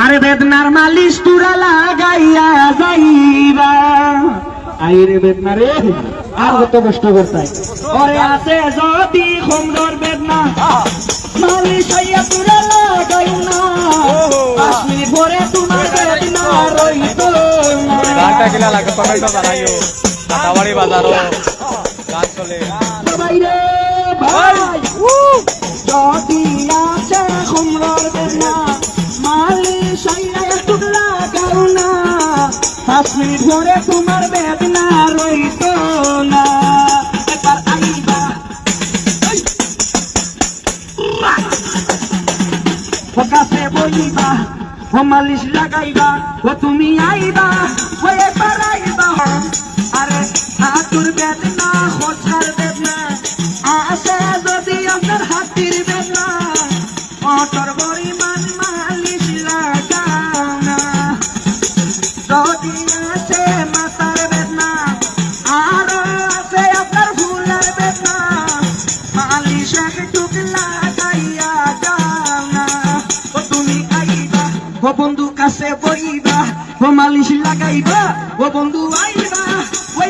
আরে বেদনার মালিশ তুরা লাগাইয়া যাইবা আইরে বেদনা রে আর কত কষ্ট করতাই ওরে আছে যদি সুন্দর বেদনা মালিশ আইয়া তুরা লাগাই না 5 মিনিট পরে তোমার বেদনা রইতো না গানটা গিলা লাগে টমেটো বানাইও কাটাবাড়ি বাজারও গান চলে ভাই রে ভাই যদি আছে সুন্দর বেদনা মালিশ আইয়া তুরা লাগাও না 5 মিনিট পরে তোমার বেদনা রইতো না একবার আইবা ও কাছে বইবা ও মালিশ লাগাইবা ও তুমি আইবা ও একবার আইবা আরে হাতুর বেদনা খোঁচার বেদনা আসে যদি আপনার হাতির বেদনা অটর পরিমাণ মালিশ লাগাও না যদি আছে মাথার বেদনা আর আছে আপনার ফুলের বেদনা মালিশ একটু লাগাইয়া যাও না ও তুমি আইবা ও বন্ধু কাছে বইবা ও মালিশ লাগাইবা ও বন্ধু আইবা ও